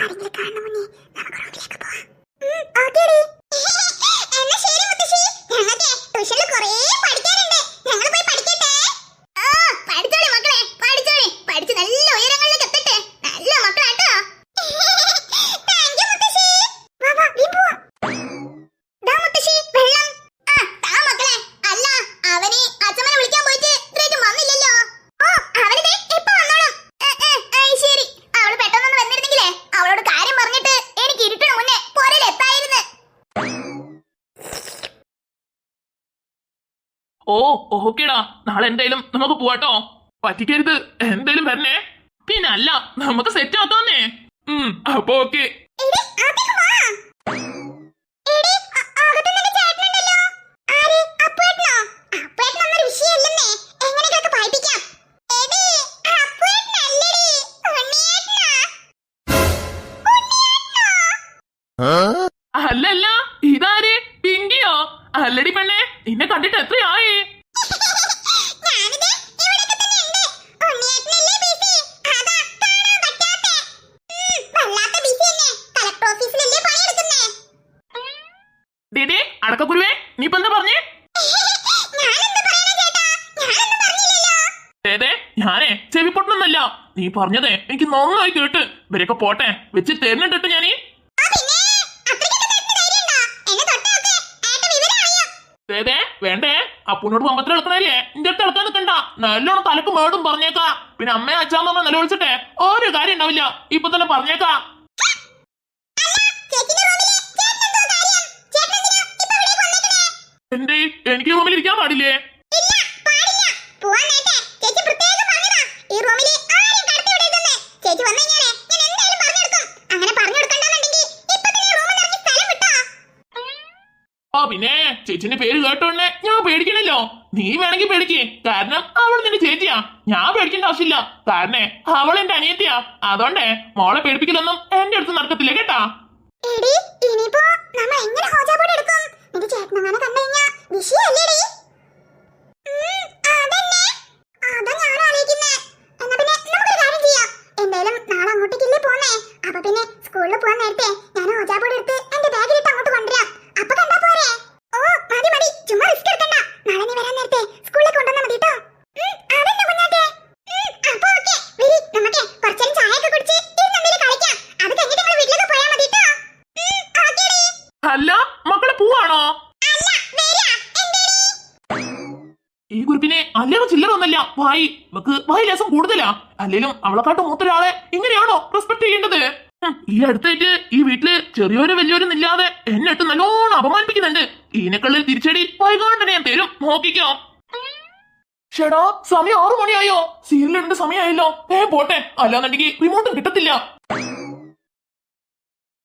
ആരെങ്കിലും കാണുന്ന മുന്നേ നമുക്ക് റൂമിലേക്ക് പോവാം. ഓക്കേടി. എന്നാ ശരി മുത്തശ്ശി, ഞങ്ങൾക്ക് ട്യൂഷനിൽ കുറേ പഠിക്കാനുണ്ട്, ഞങ്ങൾ പോയി പഠിക്കട്ടെ. പഠിച്ചോളി മക്കളെ, പഠിച്ചോളി, പഠിച്ച് നല്ല ഉയരങ്ങളിലേക്ക് എത്തട്ടെ. നല്ല മക്കളാട്ടോ. താങ്ക് യു മുത്തശ്ശി. വാ വാ, നീ പോവാം. ദാ മുത്തശ്ശി വെള്ളം. താ മക്കളെ. അല്ല, അവന് അച്ഛമ്മനെ വിളിക്കാൻ പോയിട്ട് ഇത്രയും വന്നില്ലല്ലോ. ഓ, അവനിതേ ഇപ്പൊ വന്നോളും. ശരി, അവള് പെട്ടെന്നൊന്ന് വന്നിരുന്നെങ്കിലേ അവളോട് കാര്യം പറഞ്ഞിട്ട് എനിക്ക് ഇരുട്ടിന് മുന്നേ പോരലെത്തായിരുന്നു. ഓ ഓക്കേടാ, നാളെ എന്തായാലും നമുക്ക് പോവാട്ടോ. പറ്റിക്കരുത്, എന്തായാലും വരണേ. പിന്നെ അല്ല, നമുക്ക് സെറ്റ് ആക്കാന്നേ. അപ്പൊ ഓക്കെ. അല്ലല്ല, ഇതാര്? പിങ്കിയോ? അല്ലടി പെണ്ണെ, നിന്നെ കണ്ടിട്ട് എത്രയായി? അടക്കക്കുരുവേ, നീ ഇപ്പൊ എന്താ പറഞ്ഞേ? ഞാനേ ചെവി പൊട്ടണമെന്നല്ല, നീ പറഞ്ഞതേ എനിക്ക് നന്നായി കേട്ട്. ഇവരൊക്കെ പോട്ടെ, വെച്ച് തരുന്നിട്ട് ഞാനീ വേണ്ടേ. അപ്പൂനോട് പമ്പത്തിൽ ഇളക്കണല്ലേ, എന്റെ അടുത്ത് ഇളക്കാൻ നിൽക്കണ്ട. നല്ലോണം തലക്ക് മേടും പറഞ്ഞേക്കാ. പിന്നെ അമ്മയെ അച്ഛാമ്മ നിലവിളിച്ചിട്ടെ ഒരു കാര്യം ഉണ്ടാവില്ല. ഇപ്പൊ തന്നെ പറഞ്ഞേക്കാ. എന്റെ എനിക്ക് റൂമിൽ ഇരിക്കാൻ പാടില്ലേ? പിന്നെ ചേച്ചിന്റെ പേര് കേട്ടോണ്ടേ ഞാൻ പേടിക്കണല്ലോ. നീ വേണമെങ്കിൽ പേടിക്കേ, കാരണം അവൾ നിന്റെ ചേച്ചിയാ. ഞാൻ പേടിക്കേണ്ട ആവശ്യമില്ല, കാരണം അവൾ എന്റെ അനിയത്തിയാ. അതുകൊണ്ടേ മോളെ പേടിപ്പിക്കലൊന്നും എന്റെ അടുത്ത് നടക്കത്തില്ല കേട്ടാ. സ്കൂളിൽ പോവാൻ നേരത്തെ ഞാൻ ഓജാബോർഡ് എടുത്ത് എന്റെ ബാഗിലിട്ട് അങ്ങോട്ട് കൊണ്ടുവരാം. അപ്പൊ കണ്ടാ പോരെ? ഓ മതി മതി, ചുമ്മാ റിസ്ക് എടുക്കണ്ട. നാളെ നീ വരാൻ നേരത്തെ സ്കൂളിലേക്ക് കൊണ്ടുവന്നാ മതി കേട്ടോ. അതന്നെ കുഞ്ഞാറ്റെ. അപ്പൊ ഓക്കെ, വരി, നമുക്ക് കുറച്ചേരം ചായയൊക്കെ കുടിച്ച് ഇരുന്നെന്തെങ്കിലും കളിക്കാം. അത് കഴിഞ്ഞിട്ട് നിങ്ങൾ വീട്ടിലേക്ക് പോയാൽ മതി കേട്ടോ. അല്ല മക്കളെ പോവാണോ? ഈ കുറിപ്പിനെ അല്ലേലും ചില്ലറൊന്നല്ല. വായി ലേസം കൂടുതലാ. അല്ലേലും അവളെക്കാട്ട് മൂത്തൊരാളെ ഇങ്ങനെയാണോ റെസ്പെക്ട് ചെയ്യേണ്ടത്? ഈ അടുത്തായിട്ട് ഈ വീട്ടില് ചെറിയൊരു വലിയൊരുന്നില്ലാതെ എന്നിട്ട് നല്ലോണം അപമാനിപ്പിക്കുന്നുണ്ട്. ഇതിനെക്കുള്ളിൽ തിരിച്ചടി വൈകാണ്ട് ഞാൻ തരും, നോക്കിക്കോ. ഷെടാ, സമയം 6 മണിയായോ? സീരിയലിടേണ്ട സമയമായല്ലോ. പോട്ടെ, അല്ലാന്നുണ്ടെങ്കിൽ റിമോട്ടും കിട്ടത്തില്ല.